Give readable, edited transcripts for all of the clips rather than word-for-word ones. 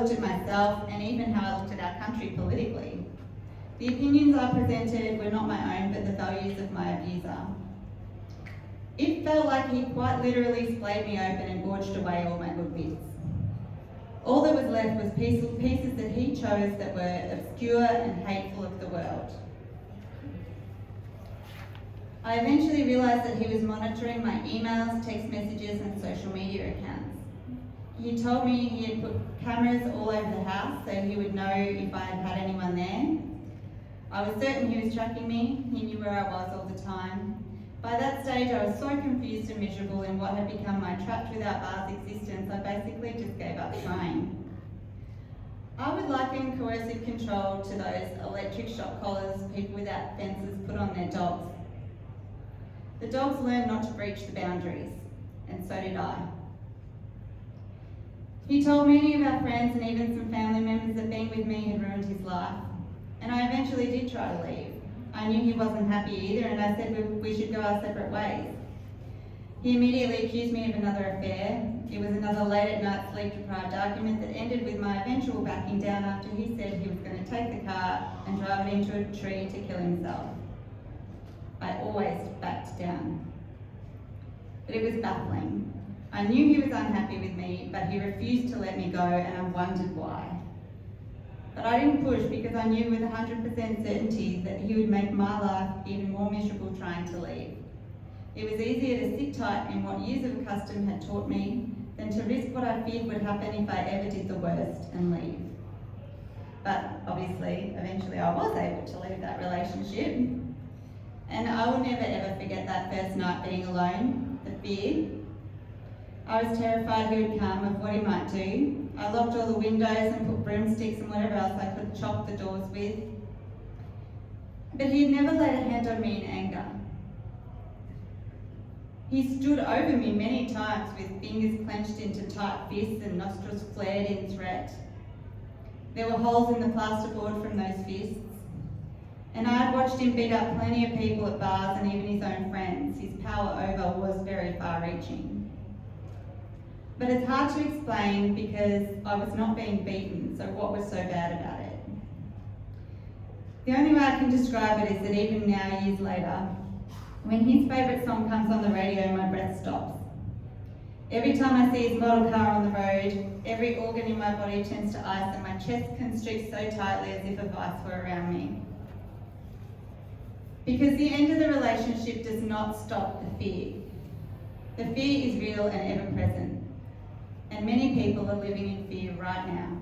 looked at myself and even how I looked at our country politically. The opinions I presented were not my own, but the values of my abuser. It felt like he quite literally splayed me open and gorged away all my good bits. All that was left was pieces that he chose that were obscure and hateful of the world. I eventually realised that he was monitoring my emails, text messages and social media accounts. He told me he had put cameras all over the house so he would know if I had had anyone there. I was certain he was tracking me. He knew where I was all the time. By that stage, I was so confused and miserable in what had become my trapped without bars existence, I basically just gave up trying. I would liken coercive control to those electric shock collars people without fences put on their dogs. The dogs learned not to breach the boundaries, and so did I. He told many of our friends and even some family members that being with me had ruined his life, and I eventually did try to leave. I knew he wasn't happy either, and I said we should go our separate ways. He immediately accused me of another affair. It was another late-at-night sleep-deprived argument that ended with my eventual backing down after he said he was going to take the car and drive it into a tree to kill himself. I always backed down. But it was baffling. I knew he was unhappy with me, but he refused to let me go, and I wondered why. But I didn't push because I knew with 100% certainty that he would make my life even more miserable trying to leave. It was easier to sit tight in what years of custom had taught me than to risk what I feared would happen if I ever did the worst and leave. But obviously, eventually I was able to leave that relationship. And I will never ever forget that first night being alone, the fear. I was terrified he would come, of what he might do. I locked all the windows and put broomsticks and whatever else I could chop the doors with. But he had never laid a hand on me in anger. He stood over me many times with fingers clenched into tight fists and nostrils flared in threat. There were holes in the plasterboard from those fists. And I had watched him beat up plenty of people at bars and even his own friends. His power over was very far-reaching. But it's hard to explain because I was not being beaten, so what was so bad about it? The only way I can describe it is that even now, years later, when his favourite song comes on the radio, my breath stops. Every time I see his model car on the road, every organ in my body turns to ice and my chest constricts so tightly as if a vice were around me. Because the end of the relationship does not stop the fear. The fear is real and ever present. And many people are living in fear right now.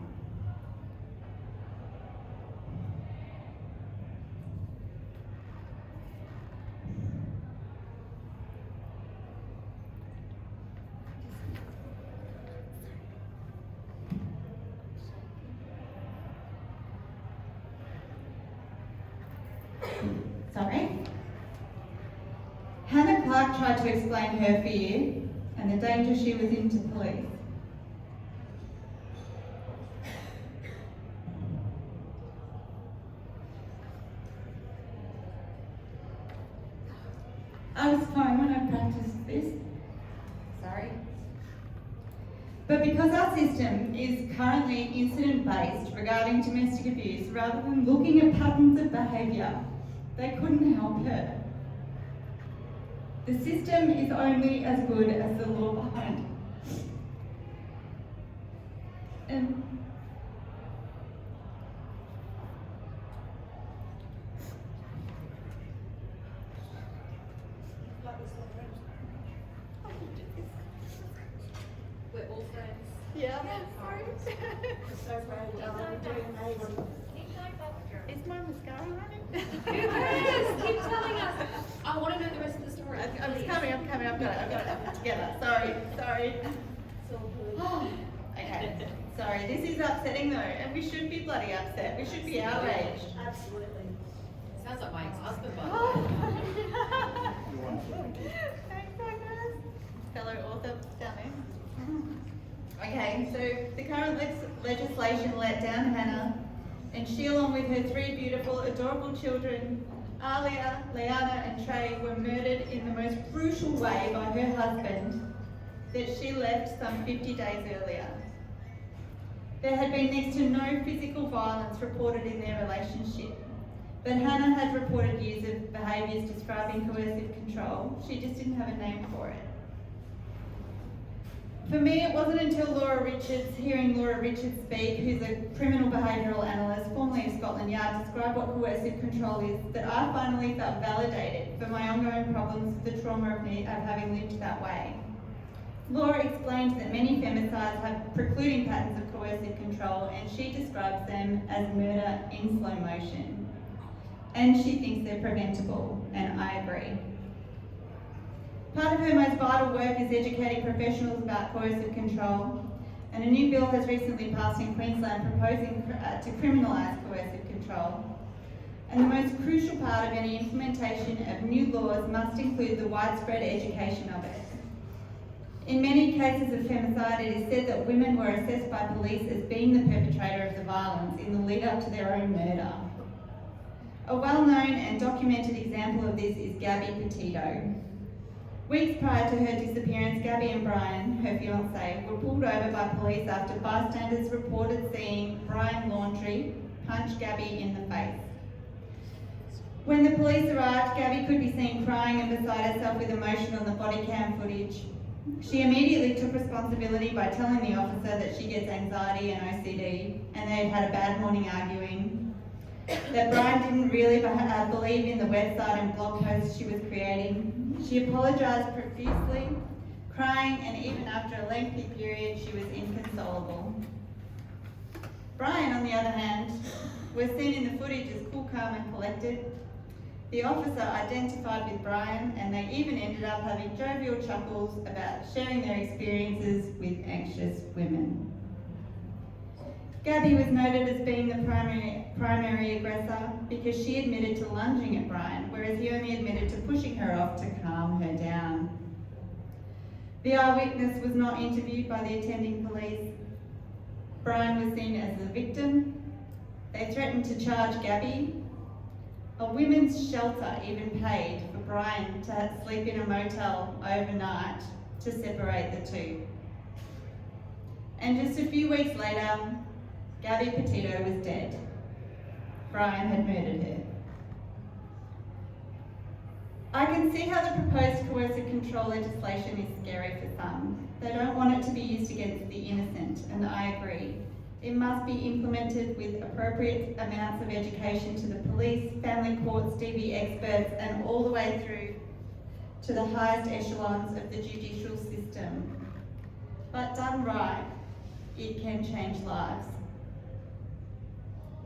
Sorry. Hannah Clark tried to explain her fear and the danger she was in to police. I was fine when I practiced this. Sorry. But because our system is currently incident-based regarding domestic abuse, rather than looking at patterns of behaviour, they couldn't help her. The system is only as good as the law behind it. And we're all friends. yeah. Sorry. So proud, darling. You're doing amazing. Is my mascara running? Yes, keep telling us. I want to know the rest of the story. I'm just coming, I've got it together. Sorry. It's all good. Okay, sorry, this is upsetting though, and we should be bloody upset. We should be outraged. Absolutely. Sounds like my ex-husband, by the way. Thanks, Agnes. Fellow author down there. Okay, so the current legislation let down Hannah, and she, along with her three beautiful, adorable children, Alia, Liana and Trey, were murdered in the most brutal way by her husband that she left some 50 days earlier. There had been next to no physical violence reported in their relationship, but Hannah had reported years of behaviours describing coercive control. She just didn't have a name for it. For me, it wasn't until hearing Laura Richards speak, who's a criminal behavioural analyst, formerly of Scotland Yard, describe what coercive control is, that I finally felt validated for my ongoing problems with the trauma of having lived that way. Laura explained that many femicides have precluding patterns of coercive control, and she describes them as murder in slow motion. And she thinks they're preventable, and I agree. Part of her most vital work is educating professionals about coercive control, and a new bill has recently passed in Queensland proposing to criminalise coercive control. And the most crucial part of any implementation of new laws must include the widespread education of it. In many cases of femicide, it is said that women were assessed by police as being the perpetrator of the violence in the lead up to their own murder. A well-known and documented example of this is Gabby Petito. Weeks prior to her disappearance, Gabby and Brian, her fiancé, were pulled over by police after bystanders reported seeing Brian Laundrie punch Gabby in the face. When the police arrived, Gabby could be seen crying and beside herself with emotion on the body cam footage. She immediately took responsibility by telling the officer that she gets anxiety and OCD, and they'd had a bad morning arguing, that Brian didn't really believe in the website and blog posts she was creating. She apologised profusely, crying, and even after a lengthy period, she was inconsolable. Brian, on the other hand, was seen in the footage as cool, calm and collected. The officer identified with Brian, and they even ended up having jovial chuckles about sharing their experiences with anxious women. Gabby was noted as being the primary aggressor because she admitted to lunging at Brian, whereas he only admitted to pushing her off to calm her down. The eyewitness was not interviewed by the attending police. Brian was seen as the victim. They threatened to charge Gabby. A women's shelter even paid for Brian to sleep in a motel overnight to separate the two. And just a few weeks later, Gabby Petito was dead. Brian had murdered her. I can see how the proposed coercive control legislation is scary for some. They don't want it to be used against the innocent, and I agree. It must be implemented with appropriate amounts of education to the police, family courts, DV experts, and all the way through to the highest echelons of the judicial system. But done right, it can change lives.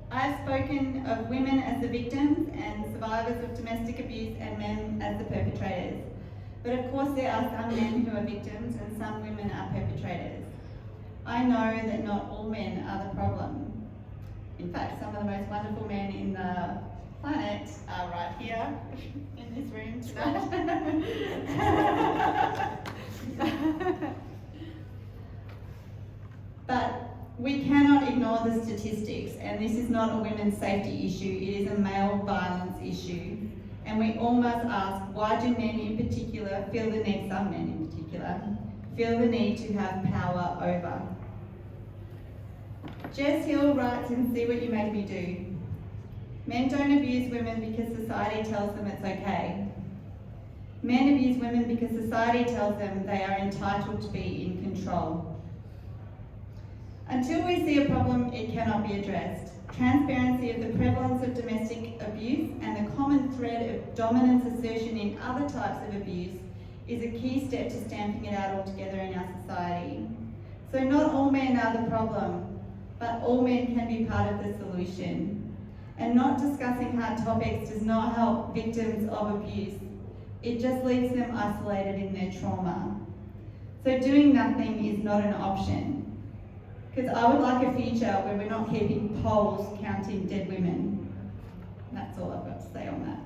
I've spoken of women as the victims and survivors of domestic abuse and men as the perpetrators. But of course there are some men who are victims and some women are perpetrators. I know that not all men are the problem. In fact, some of the most wonderful men in the planet are right here in this room tonight. But we cannot ignore the statistics, and this is not a women's safety issue, it is a male violence issue. And we all must ask, why do men in particular feel the need, some men in particular, feel the need to have power over? Jess Hill writes in See What You Made Me Do. Men don't abuse women because society tells them it's okay. Men abuse women because society tells them they are entitled to be in control. Until we see a problem, it cannot be addressed. Transparency of the prevalence of domestic abuse and the common thread of dominance assertion in other types of abuse is a key step to stamping it out altogether in our society. So not all men are the problem, but all men can be part of the solution. And not discussing hard topics does not help victims of abuse. It just leaves them isolated in their trauma. So doing nothing is not an option. Because I would like a future where we're not keeping polls counting dead women. And that's all I've got to say on that.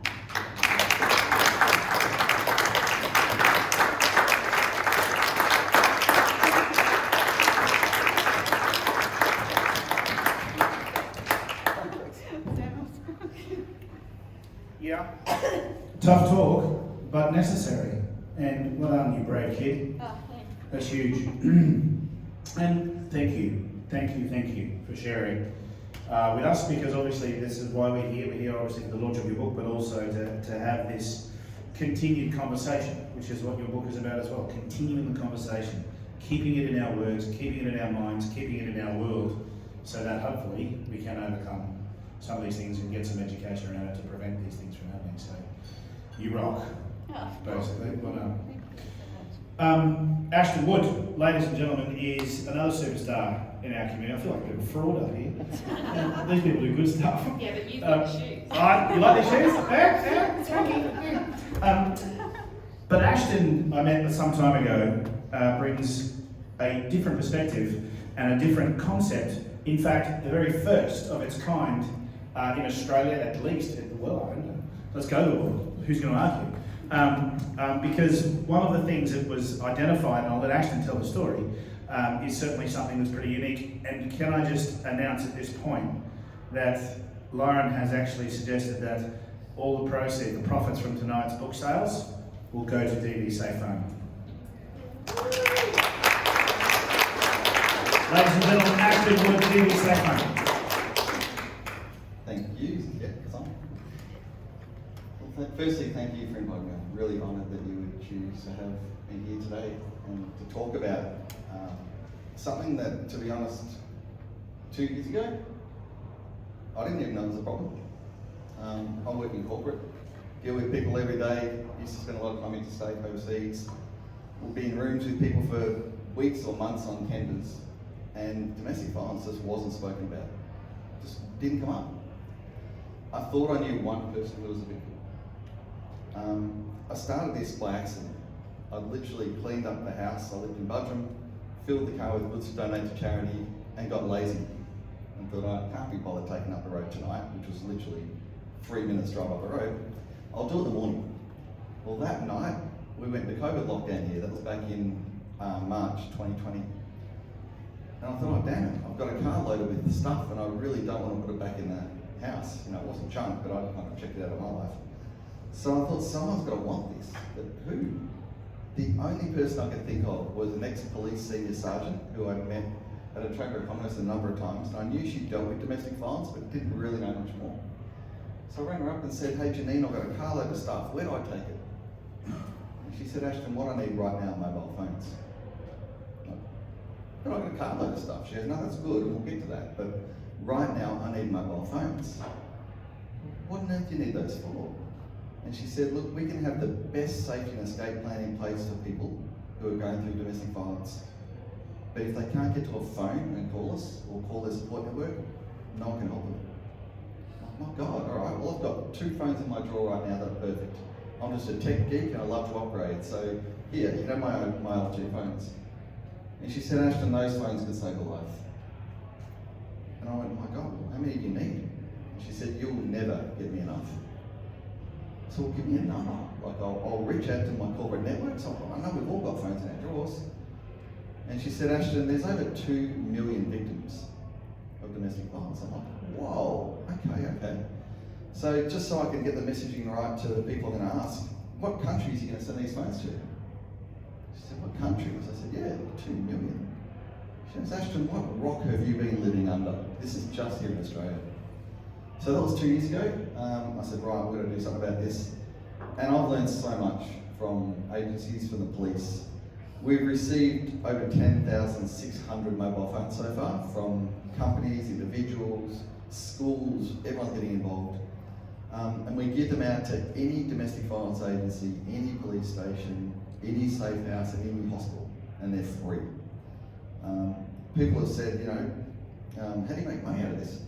Yeah. Tough talk, but necessary. And well done, you brave kid. Oh, thanks. That's huge. And thank you. Thank you for sharing with us, because obviously this is why we're here. We're here obviously for the launch of your book, but also to have this continued conversation, which is what your book is about as well. Continuing the conversation, keeping it in our words, keeping it in our minds, keeping it in our world, so that hopefully we can overcome some of these things and get some education around it to prevent these things from happening. So you rock, basically. Well done. Ashton Wood, ladies and gentlemen, is another superstar in our community. I feel like a bit of a fraud up here. These people do good stuff. Yeah, but you've got shoes. You like these shoes? Yeah, it's funky. But Ashton, I met some time ago, brings a different perspective and a different concept. In fact, the very first of its kind in Australia, at least. Well, I don't know. Let's go to the world. Who's going to argue? Because one of the things that was identified, and I'll let Ashton tell the story, is certainly something that's pretty unique. And can I just announce at this point that Lauren has actually suggested that all the proceeds, the profits from tonight's book sales, will go to DV Safe Fund. Ladies and gentlemen, Ashton Wood, DV Safe Fund. Thank you. Yeah, it's on. Well, firstly, thank you for inviting me. I'm really honoured that you would choose to have me here today and to talk about something that, to be honest, 2 years ago, I didn't even know was a problem. I work in corporate, deal with people every day, used to spend a lot of time interstate, overseas, would be in rooms with people for weeks or months on tenders, and domestic violence just wasn't spoken about. Just didn't come up. I thought I knew one person who was a victim. I started this by accident. I literally cleaned up the house. I lived in Budrum, filled the car with goods to donate to charity, and got lazy. And thought, I can't be bothered taking up the road tonight, which was literally 3 minutes drive up the road. I'll do it in the morning. Well, that night, we went into COVID lockdown here. That was back in March 2020. And I thought, oh, damn it, I've got a car loaded with stuff and I really don't want to put it back in the house. You know, it wasn't junk, but I kind of checked it out of my life. So I thought, someone's got to want this, but who? The only person I could think of was an ex-police senior sergeant who I'd met at a Chamber of Commerce a number of times. And I knew she dealt with domestic violence, but didn't really know much more. So I rang her up and said, hey Janine, I've got a carload of stuff, where do I take it? And she said, Ashton, what I need right now are mobile phones. But I've got a carload of stuff. She goes, no, that's good, and we'll get to that. But right now, I need mobile phones. What on earth do you need those for? And she said, look, we can have the best safety and escape plan in place for people who are going through domestic violence. But if they can't get to a phone and call us, or call their support network, no one can help them. Oh my God, all right, well, I've got 2 phones in my drawer right now that are perfect. I'm just a tech geek and I love to upgrade. So here, you can have my other 2 phones. And she said, Ashton, those phones could save a life. And I went, my God, how many do you need? And she said, you'll never get me enough. So give me a number. Like I'll reach out to my corporate networks. I know we've all got phones in our drawers. And she said, Ashton, there's over 2 million victims of domestic violence. I'm like, whoa, okay. So just so I can get the messaging right to the people I'm going to ask, what countries are you going to send these phones to? She said, what countries? I said, yeah, 2 million. She says, Ashton, what rock have you been living under? This is just here in Australia. So that was 2 years ago. I said, right, we're going to do something about this. And I've learned so much from agencies, from the police. We've received over 10,600 mobile phones so far from companies, individuals, schools, everyone's getting involved. And we give them out to any domestic violence agency, any police station, any safe house, and any hospital, and they're free. People have said, you know, how do you make money out of this?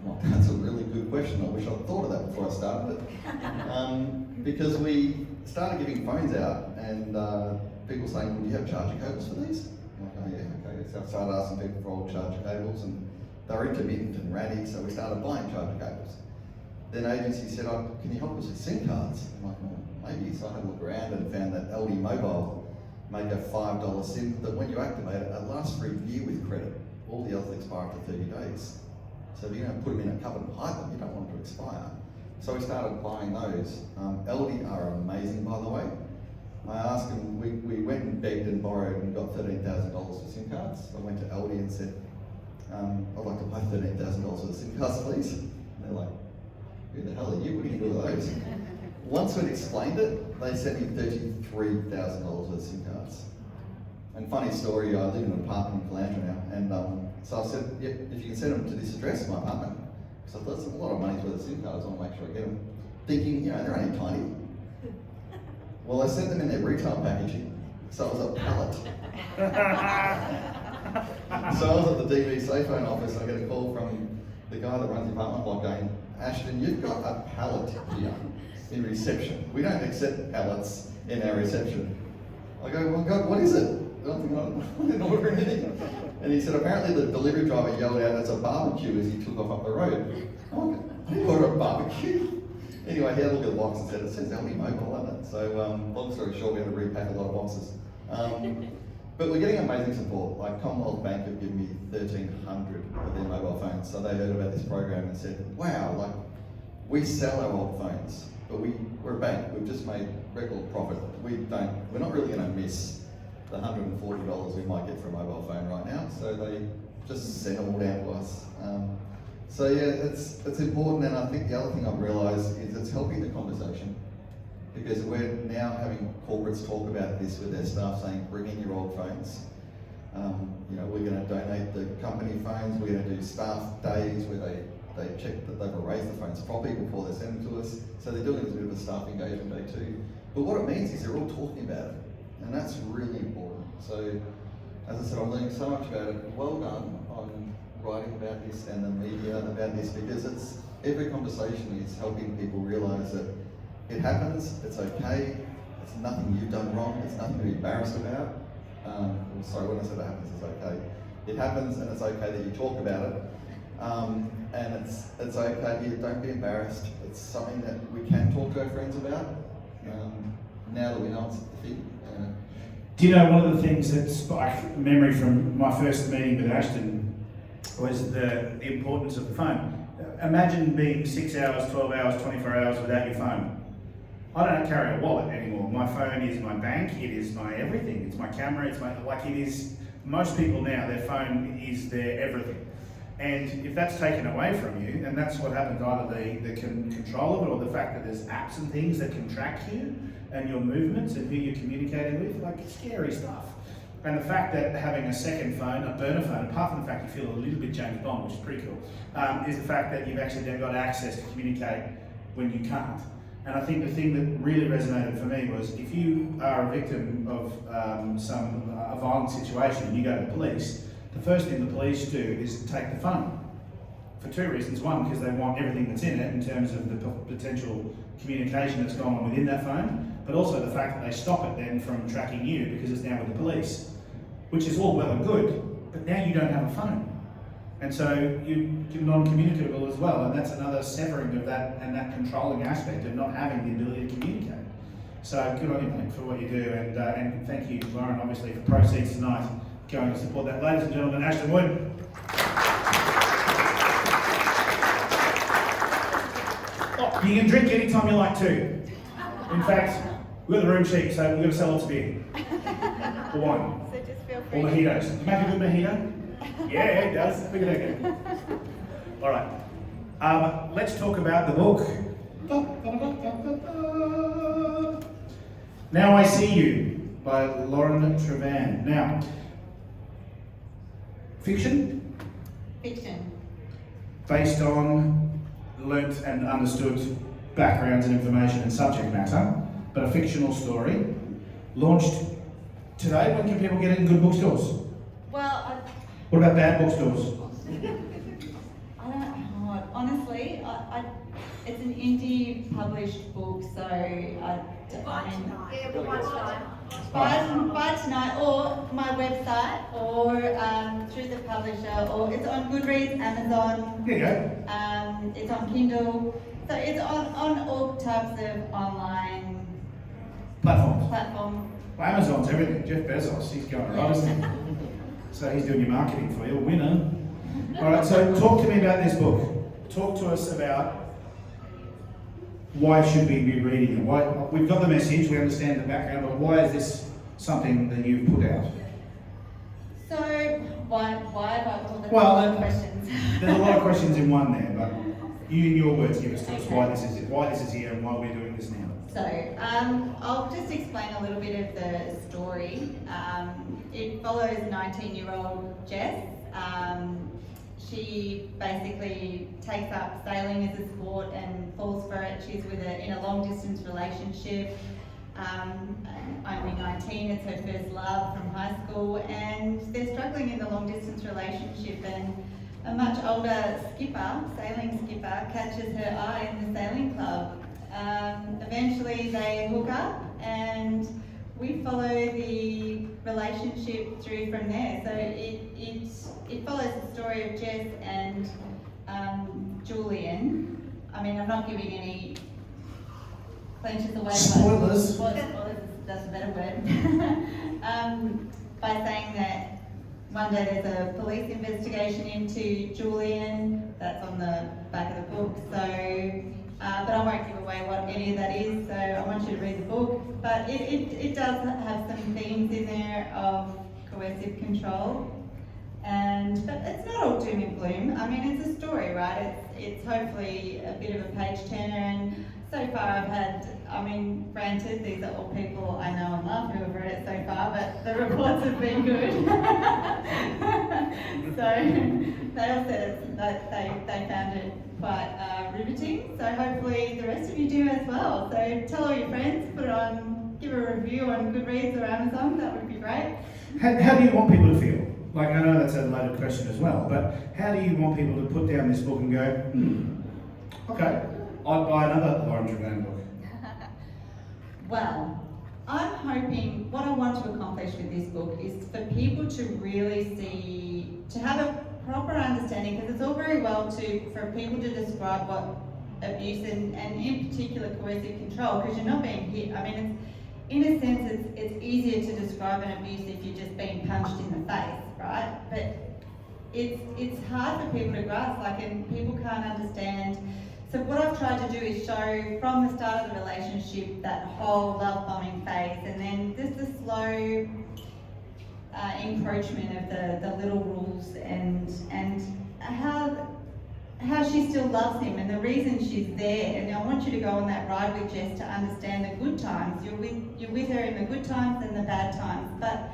Well, that's a really good question. I wish I'd thought of that before I started it. Because we started giving phones out and people saying, well, do you have charger cables for these? I'm like, oh yeah, okay. So I started asking people for old charger cables and they were intermittent and ratty, so we started buying charger cables. Then agencies said, oh, can you help us with SIM cards? I'm like, well, maybe. So I had a look around and found that LD Mobile make a $5 SIM that when you activate it, it lasts for a year with credit. All the others expire after 30 days. So if you don't put them in a cupboard and hide them, you don't want them to expire. So we started buying those. LD are amazing, by the way. I asked him, we went and begged and borrowed and got $13,000 for SIM cards. I went to Aldi and said, I'd like to buy $13,000 for the SIM cards, please. And they're like, who the hell are you? What are you doing with those? Once we'd explained it, they sent me $33,000 worth of SIM cards. And funny story, I live in an apartment in Calandra now, and so I said, yeah, if you can send them to this address, my apartment, because I thought it's a lot of money worth of SIM cards, I want to make sure I get them. Thinking, you know, they're only tiny. Well, I sent them in their retail packaging, so it was a pallet. So I was at the DV Safephone office, I get a call from the guy that runs the apartment block going, Ashton, you've got a pallet here in reception. We don't accept pallets in our reception. I go, well, God, what is it? I didn't order anything. And he said, apparently the delivery driver yelled out, it's a barbecue as he took off up the road. Oh, I didn't order a barbecue. Anyway, he had a look at the box and said, it says Aldi Mobile on it. So, long story short, we had to repack a lot of boxes. But we're getting amazing support. Like Commonwealth Bank have given me 1,300 of their mobile phones. So they heard about this program and said, wow, like we sell our old phones, but we're a bank. We've just made record profit. We're not really going to miss the $140 we might get for a mobile phone right now. So they just send them all down to us. So yeah, it's important, and I think the other thing I've realised is it's helping the conversation, because we're now having corporates talk about this with their staff, saying bring in your old phones. You know, we're going to donate the company phones. We're going to do staff days where they check that they've erased the phones properly before they send them to us. So they're doing it as a bit of a staff engagement day too. But what it means is they're all talking about it, and that's really important. So as I said, I'm learning so much about it. Well done on writing about this and the media about this, because every conversation is helping people realise that it happens, it's okay, it's nothing you've done wrong, it's nothing to be embarrassed about. Sorry, when I said it happens, it's okay. It happens, and it's okay that you talk about it. And it's okay, don't be embarrassed. It's something that we can talk to our friends about. Now that we know it's a thing. Do you know, one of the things that sparked memory from my first meeting with Ashton was the importance of the phone. Imagine being 6 hours, 12 hours, 24 hours without your phone. I don't carry a wallet anymore. My phone is my bank, it is my everything. It's my camera, it is, most people now, their phone is their everything. And if that's taken away from you, and that's what happens, either the control of it, or the fact that there's apps and things that can track you and your movements and who you're communicating with, like scary stuff. And the fact that having a second phone, a burner phone, apart from the fact you feel a little bit James Bond, which is pretty cool, is the fact that you've actually then got access to communicate when you can't. And I think the thing that really resonated for me was, if you are a victim of a violent situation and you go to the police, the first thing the police do is take the phone. For two reasons. One, because they want everything that's in it in terms of the potential communication that's going on within that phone, but also the fact that they stop it then from tracking you because it's now with the police, which is all well and good, but now you don't have a phone. And so you're non-communicable as well, and that's another severing of that and that controlling aspect of not having the ability to communicate. So good on you, mate, for what you do, and thank you, Lauren, obviously, for proceeds tonight going to support that. Ladies and gentlemen, Ashton Wood. Oh, you can drink anytime you like too. In fact, we've got the room cheap, so we're going to sell lots of beer. Or wine. So just feel free. Or mojitos. Does it make a good mojito? Yeah, it does. Look at that. All right. Let's talk about the book. Now I See You by Lauren Trevan. Now, fiction? Fiction. Based on learnt and understood backgrounds and information and subject matter, but a fictional story. Launched today. When can people get it in good bookstores? Well, What about bad bookstores? I don't know. Honestly, it's an indie published book, so Yeah, but one's fine. buy tonight, or my website, or through the publisher, or it's on Goodreads, Amazon. There you go. It's on Kindle, so it's on all types of online Platforms. platforms. Well, Amazon's everything. Jeff Bezos, he's going right, isn't he? So he's doing your marketing for you, a winner. All right, so talk to me about this book. Talk to us about why should we be reading it? Why, we've got the message, we understand the background, but why is this something that you've put out? So, why have I called it Well, a lot of questions? There's a lot of questions in one there, but you in your words give us to us why this is here and why we're doing this now. So, I'll just explain a little bit of the story. It follows 19-year-old Jess. She basically takes up sailing as a sport and falls for it. She's in a long-distance relationship. Only 19, it's her first love from high school, and they're struggling in the long-distance relationship. And a much older skipper, sailing skipper, catches her eye in the sailing club. Eventually they hook up and we follow the relationship through from there. So it follows the story of Jess and Julian. I mean, I'm not giving any clenches away. Spoilers. Spoilers, that's a better word. By saying that one day there's a police investigation into Julian, that's on the back of the book. So, but I won't give away what any of that is, so I want you to read the book. But it does have some themes in there of coercive control. But it's not all doom and gloom. I mean, it's a story, right? It's hopefully a bit of a page turner, and so far I've had, I mean, granted, these are all people I know and love who have read it so far, but the reports have been good. So they all said that they found it quite riveting. So hopefully the rest of you do as well. So tell all your friends, put it on, give a review on Goodreads or Amazon, that would be great. How do you want people to feel? Like, I know that's a loaded question as well, but how do you want people to put down this book and go, okay, I'd buy another Lauren Trevane book? Well, I'm hoping, what I want to accomplish with this book is for people to really see, to have a proper understanding, because it's all very well for people to describe what abuse and in particular coercive control, because you're not being hit. I mean, in a sense, it's easier to describe an abuse if you're just being punched in the face, right? But it's hard for people to grasp, and people can't understand. So what I've tried to do is show from the start of the relationship that whole love bombing phase, and then just the slow encroachment of the little rules and how she still loves him and the reason she's there. And I want you to go on that ride with Jess to understand the good times. You're with her in the good times and the bad times. But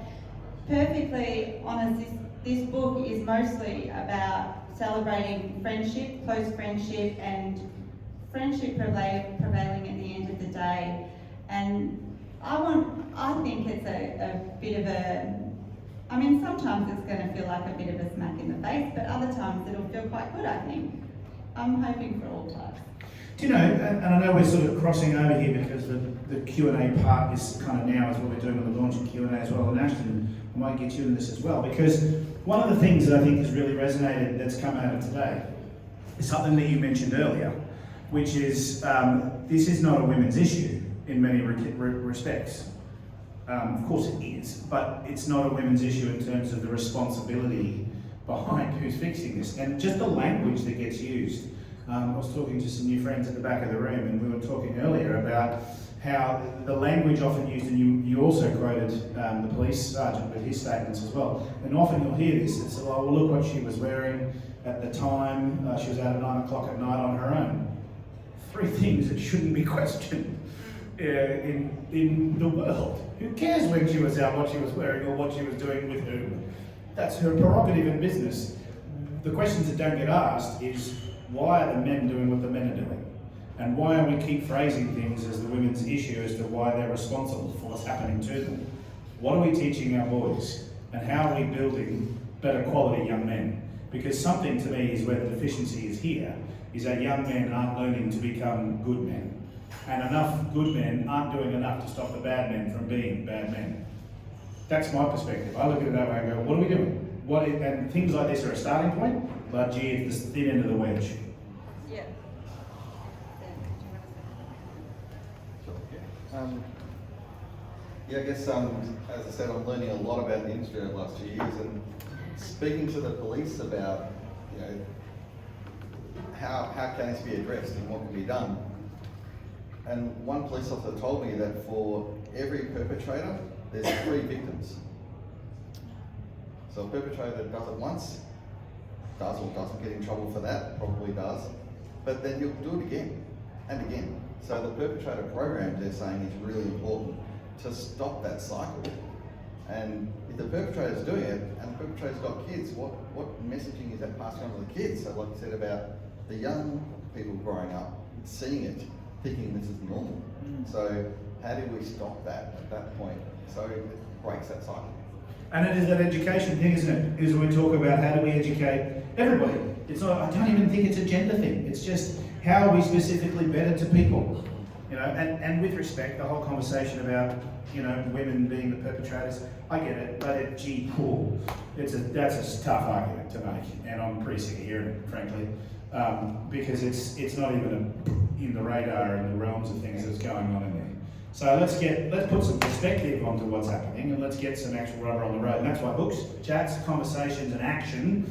perfectly honest, this book is mostly about celebrating friendship, close friendship, and friendship prevailing at the end of the day. And I think it's a bit of I mean, sometimes it's going to feel like a bit of a smack in the face, but other times it'll feel quite good, I think. I'm hoping for all types. Do you know, and I know we're sort of crossing over here because the Q&A part is kind of now is what we're doing on the launching Q&A as well, and Ashton, I might get you in this as well, because one of the things that I think has really resonated that's come out of today is something that you mentioned earlier, which is this is not a women's issue in many respects. Of course it is, but it's not a women's issue in terms of the responsibility behind who's fixing this, and just the language that gets used. I was talking to some new friends at the back of the room, and we were talking earlier about how the language often used, and you also quoted the police sergeant with his statements as well, and often you'll hear this, it's, oh, well, look what she was wearing at the time, she was out at 9 o'clock at night on her own. Three things that shouldn't be questioned in the world. Who cares when she was out, what she was wearing, or what she was doing with whom? That's her prerogative and business. The questions that don't get asked is, why are the men doing what the men are doing? And why are we keep phrasing things as the women's issue as to why they're responsible for what's happening to them? What are we teaching our boys? And how are we building better quality young men? Because something to me is where the deficiency is here, is that young men aren't learning to become good men. And enough good men aren't doing enough to stop the bad men from being bad men. That's my perspective. I look at it that way and go, what are we doing? And things like this are a starting point, but gee, it's the thin end of the wedge. Yeah. Yeah, I guess, as I said, I'm learning a lot about the industry over the last 2 years, and speaking to the police about, how can this be addressed and what can be done. And one police officer told me that for every perpetrator, there's 3 victims. So a perpetrator does it once, does or doesn't get in trouble for that, probably does, but then you'll do it again and again. So the perpetrator program, they're saying, is really important to stop that cycle. And if the perpetrator's doing it, and the perpetrator's got kids, what messaging is that passing on to the kids? So like you said about the young people growing up, seeing it, thinking this is normal. So how do we stop that at that point? So it breaks that cycle. And it is that education thing, isn't it? Is when we talk about how do we educate everybody. It's not, I don't even think it's a gender thing. It's just how are we specifically better to people? You know, and with respect, the whole conversation about, you know, women being the perpetrators, I get it, but that's a tough argument to make, and I'm pretty sick of hearing it, frankly, because it's not even in the radar, in the realms of things that's going on in there. So let's put some perspective onto what's happening, and let's get some actual rubber on the road. And that's why books, chats, conversations, and action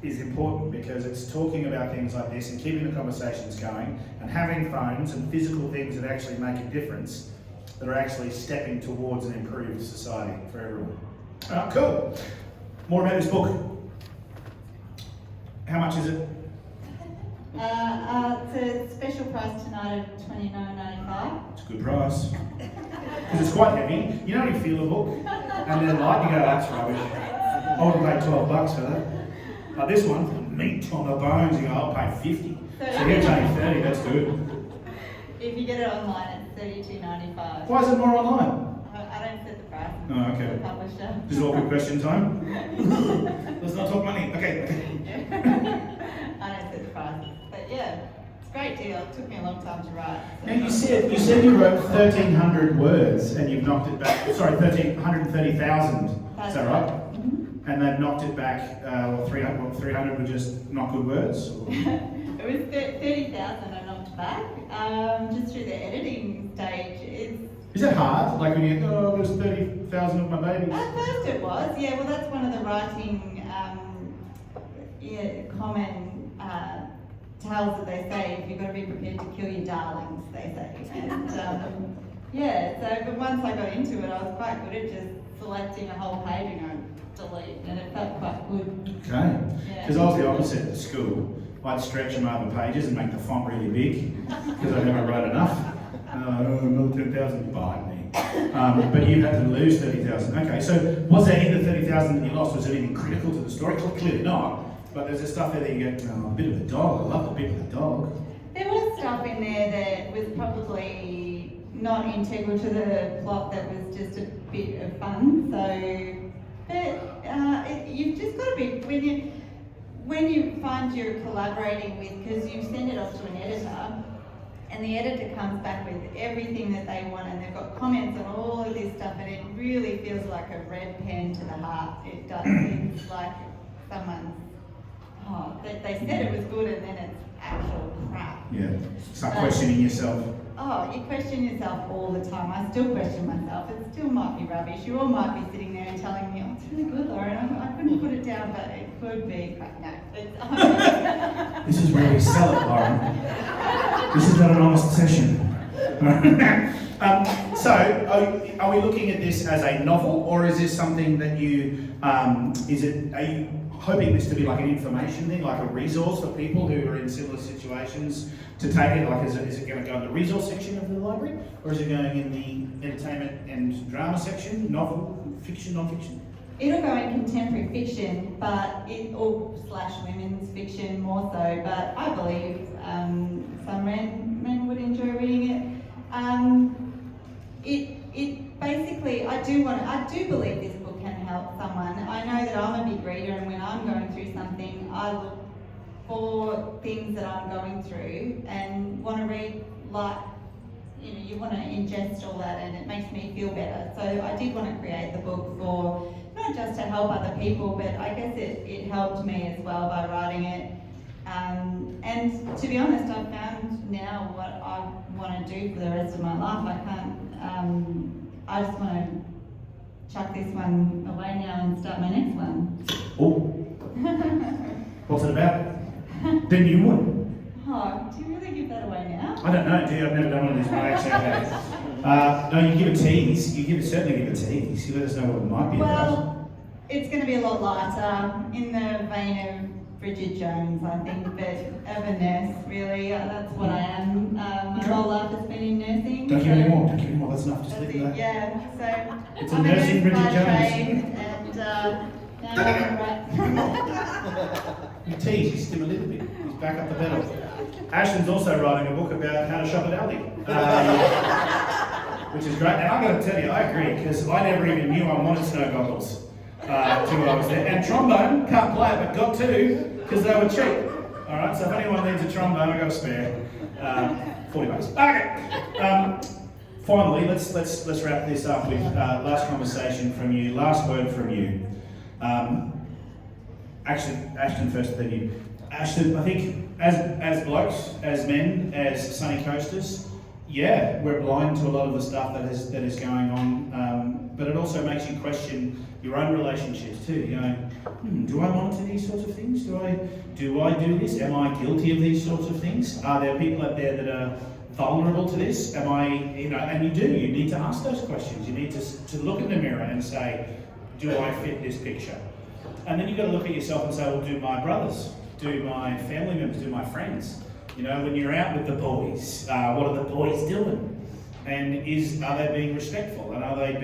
is important, because it's talking about things like this and keeping the conversations going and having phones and physical things that actually make a difference, that are actually stepping towards an improved society for everyone. All right, cool. More about this book. How much is it? It's a special price tonight of $29.95. It's a good price. Because it's quite heavy. You know when you feel a book and then light, you go, that's rubbish. I would pay $12 for that. Like this one, meat on the bones, you go, I'll pay 50. So you're paying 30, that's good. If you get it online, it's $32.95. Why is it more online? I don't set the price. Oh, okay. The publisher. This is awkward question time. Let's not talk money. Okay. I don't set the price. But yeah, it's a great deal. It took me a long time to write. So. Now you said you wrote 1,300 words and you've knocked it back. Sorry, 130,000. Is that right? Mm-hmm. And they've knocked it back. 300 were just not good words. It was 30,000 I knocked back. Just through the editing stage. Is that hard? Like when you there's 30,000 of my babies. At first it was, yeah. Well, that's one of the writing, common tales that they say. You've got to be prepared to kill your darlings, they say. And but once I got into it, I was quite good at just selecting a whole page and going delete, and it felt quite good. Okay. Yeah. Because I was the opposite at school. I'd stretch them over pages and make the font really big because I never wrote enough. Another 10,000, bite me. But you had to lose 30,000. Okay, so was there in the 30,000 that you lost, was there anything critical to the story? Clearly not. But there's a stuff there that you go, a bit of a dog. I love the bit of the dog. There was stuff in there that was probably not integral to the plot, that was just a bit of fun. So, but you've just got to be, when you find you're collaborating with, because you send it off to an editor, and the editor comes back with everything that they want, and they've got comments on all of this stuff, and it really feels like a red pen to the heart. It does. It's like someone's, they said it was good, and then it's actual crap. Yeah. Start questioning yourself. Oh, you question yourself all the time. I still question myself. It still might be rubbish. You all might be sitting there and telling me, oh, it's really good, Lauren. I couldn't put it down, but it could be crap. No, it's This is where we sell it, Lauren. This is not an honest session. So, are we looking at this as a novel, or is this something that you, are you hoping this to be like an information thing, like a resource for people who are in similar situations to take it? Like, is it going to go in the resource section of the library, or is it going in the entertainment and drama section, novel, fiction, non-fiction? It'll go in contemporary fiction, but / women's fiction more so. But I believe some men would enjoy reading it. It basically, I do believe this book can help someone. I know that I'm a big reader, and when I'm going through something, I look for things that I'm going through and want to read, like, you want to ingest all that, and it makes me feel better. So I did want to create the book for not just to help other people, but I guess it helped me as well by writing it. And to be honest, I've found now what I want to do for the rest of my life. I just want to chuck this one away now and start my next one. Oh. What's it about? The new one. Oh, do you really give that away now? I don't know, do you? I've never done one of these, but I actually have. No, you give a tease. Certainly give a tease. You let us know what it might be about. Well, it's going to be a lot lighter, in the vein of Bridget Jones, I think, but of a nurse, really. That's what I am. My Okay. whole life has been in nursing. Don't give any more. Don't give any more. That's enough. Just That's leave it, it there. yeah. So It's a I'm nursing nurse Bridget by Jones. trade, and now I'm right. You tease. He's still a little bit. He's back up the pedal. Ashton's also writing a book about how to shop at Aldi, which is great. And I'm going to tell you, I agree, because I never even knew I wanted snow goggles till I was there. And trombone, can't play it, but got two because they were cheap. All right, so if anyone needs a trombone, I got a spare. $40. Okay. Finally, let's wrap this up with last conversation from you, last word from you. Actually, Ashton first, then you. Ashton, I think as blokes, as men, as sunny coasters, yeah, we're blind to a lot of the stuff that is going on, but it also makes you question your own relationships too. You know, do I monitor these sorts of things? Do I do this? Am I guilty of these sorts of things? Are there people out there that are vulnerable to this? Am I, and you need to ask those questions. You need to look in the mirror and say, do I fit this picture? And then you've got to look at yourself and say, well, do my brothers, do my family members, do my friends? You know, when you're out with the boys, what are the boys doing? And are they being respectful? And are they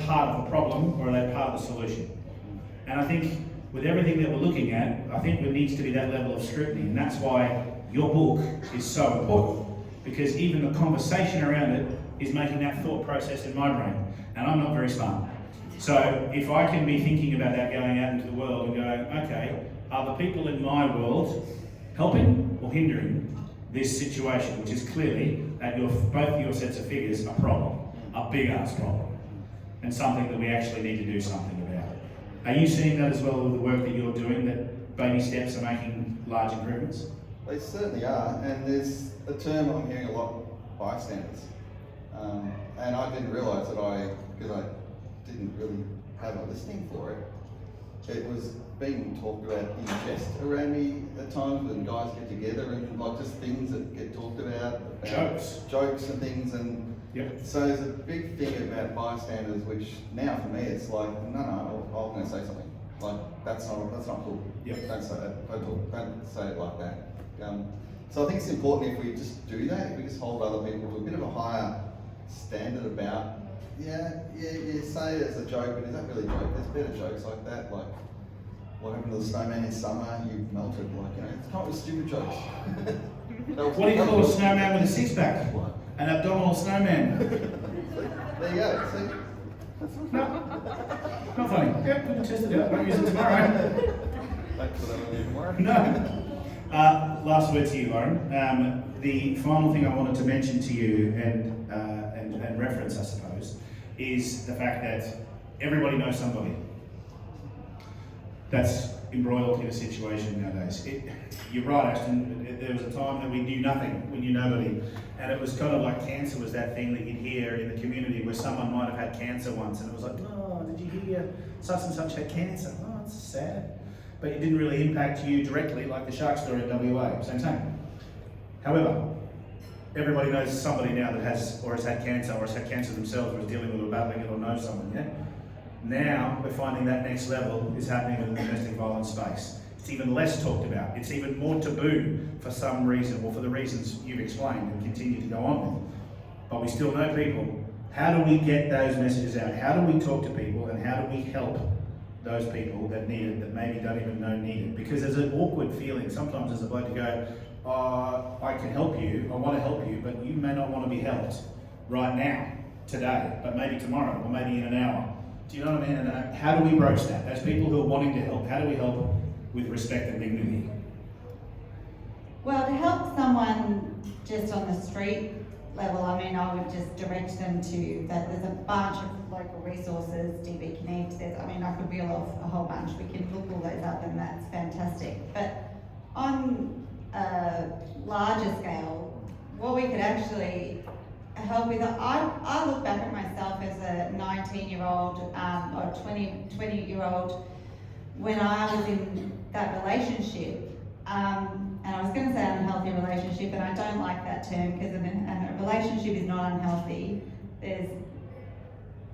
part of the problem, or are they part of the solution? And I think with everything that we're looking at, I think there needs to be that level of scrutiny, and that's why your book is so important, because even the conversation around it is making that thought process in my brain, and I'm not very smart. So if I can be thinking about that going out into the world and going, okay, are the people in my world helping or hindering this situation, which is clearly, at both your sets of figures, a problem, a big ass problem, and something that we actually need to do something about. Are you seeing that as well with the work that you're doing, that baby steps are making large improvements? They certainly are, and there's a term I'm hearing a lot, bystanders. And I didn't realise that because I didn't really have a listening for it, it was being talked about in jest around me at times when guys get together, and like just things that get talked about jokes and things, and Yep. so there's a big thing about bystanders, which now for me it's like, no, I'm going to say something. Like that's not cool. Yep. Don't say that. Don't say it like that. So I think it's important if we just do that, if we just hold other people to a bit of a higher standard about, you say it as a joke, but is that really a joke? There's better jokes like that, like what happened to the snowman in summer, you melted, it's come up with stupid jokes. What do you call a snowman with a six-pack? What? An abdominal snowman. There you go, see? No, not funny. Yep, we can test it out. Won't use it tomorrow. Thanks for that one tomorrow. No. Last word to you, Lauren. The final thing I wanted to mention to you and reference, I suppose, is the fact that everybody knows somebody that's embroiled in a situation nowadays. You're right, Ashton. There was a time that we knew nothing, we knew nobody, and it was kind of like cancer was that thing that you'd hear in the community where someone might have had cancer once, and it was like, oh, did you hear such and such had cancer? Oh, it's sad. But it didn't really impact you directly, like the shark story in WA, same thing. However, everybody knows somebody now that has had cancer, or has had cancer themselves, or is dealing with it or battling it, or knows someone, yeah? Now, we're finding that next level is happening in the domestic violence space. It's even less talked about. It's even more taboo for some reason, or for the reasons you've explained and continue to go on with. But we still know people. How do we get those messages out? How do we talk to people, and how do we help those people that need it, that maybe don't even know need it? Because there's an awkward feeling sometimes as a bloke to go, I can help you, I want to help you, but you may not want to be helped right now, today, but maybe tomorrow, or maybe in an hour. Do you know what I mean? And how do we broach that? Those people who are wanting to help, how do we help with respect and dignity? Well, to help someone just on the street level, I mean, I would just direct them to that. There's a bunch of local resources, DB Connect, I could reel off a whole bunch. We can look all those up, and that's fantastic. But on a larger scale, what we could actually help with, I look back at myself as a 19-year-old or 20-year-old when I was in that relationship, and I was going to say unhealthy relationship, and I don't like that term because a relationship is not unhealthy. There's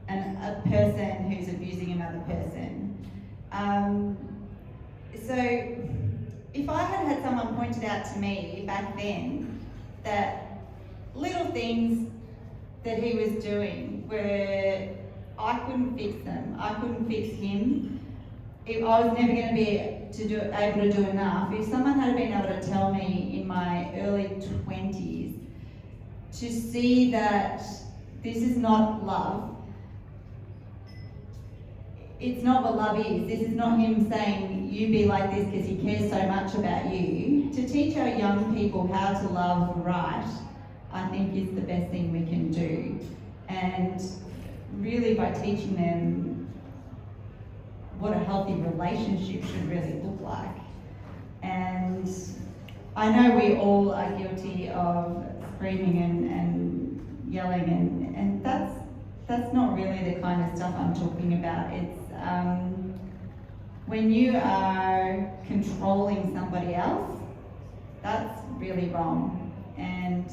a person who's abusing another person. So if I had someone pointed out to me back then that little things that he was doing where I couldn't fix them, I couldn't fix him, I was never going to be able to do enough. If someone had been able to tell me in my early 20s to see that this is not love, it's not what love is. This is not him saying, you be like this because he cares so much about you. To teach our young people how to love right, I think is the best thing we can do. And really by teaching them what a healthy relationship should really look like. And I know we all are guilty of screaming and yelling, and that's not really the kind of stuff I'm talking about. It's when you are controlling somebody else, that's really wrong. And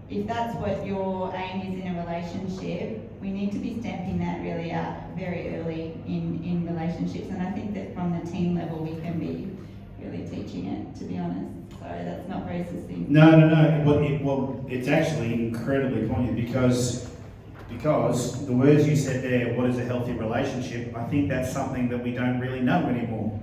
if that's what your aim is in a relationship, we need to be stamping that really out very early in relationships. And I think that from the teen level we can be really teaching it, to be honest. Sorry, that's not very succinct. No. Well, it's actually incredibly poignant because the words you said there, what is a healthy relationship, I think that's something that we don't really know anymore.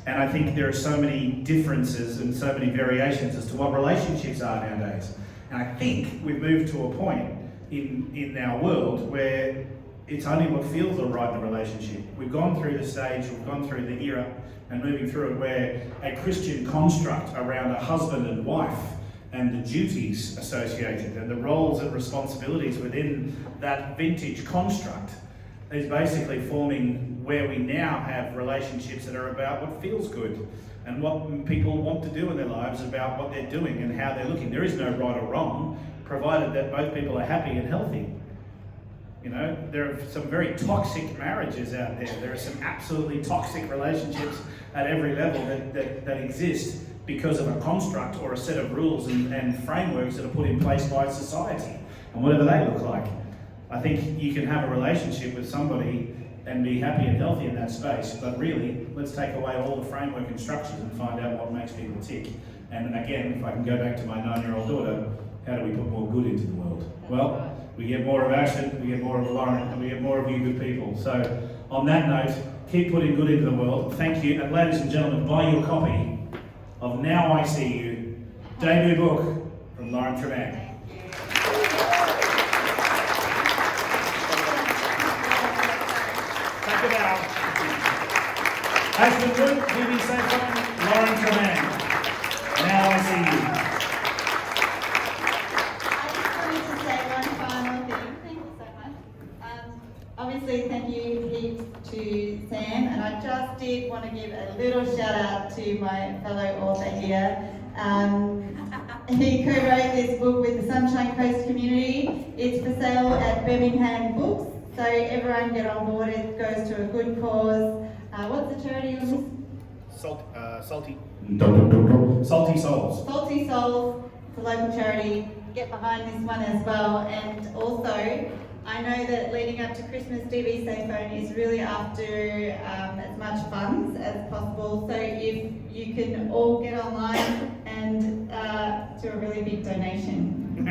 And I think there are so many differences and so many variations as to what relationships are nowadays. And I think we've moved to a point in our world where it's only what feels all right in a relationship. We've gone through the stage, we've gone through the era and moving through it where a Christian construct around a husband and wife and the duties associated and the roles and responsibilities within that vintage construct is basically forming where we now have relationships that are about what feels good and what people want to do in their lives, about what they're doing and how they're looking. There is no right or wrong, provided that both people are happy and healthy. You know, there are some very toxic marriages out there. There are some absolutely toxic relationships at every level that exist because of a construct or a set of rules and frameworks that are put in place by society and whatever they look like. I think you can have a relationship with somebody and be happy and healthy in that space, but really, let's take away all the framework and structures and find out what makes people tick. And again, if I can go back to my 9-year-old daughter, how do we put more good into the world? Well, we get more of Ashton, we get more of Lauren, and we get more of you good people. So, on that note, keep putting good into the world. Thank you, and ladies and gentlemen, buy your copy of Now I See You, debut book from Lauren Tremaine. Take it out. Ashton Wood, TV Safe Lauren Tremaine. Now I See You. Obviously, thank you heaps to Sam, and I just did want to give a little shout out to my fellow author here. He co-wrote this book with the Sunshine Coast community. It's for sale at Birmingham Books, so everyone get on board. It goes to a good cause. What's the charity on this? Salty Souls. Salty Souls, it's a local charity. Get behind this one as well, and also, I know that leading up to Christmas, DB Safe Phone is really after as much funds as possible. So if you can all get online and do a really big donation,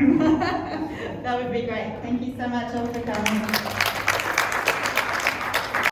that would be great. Thank you so much all for coming.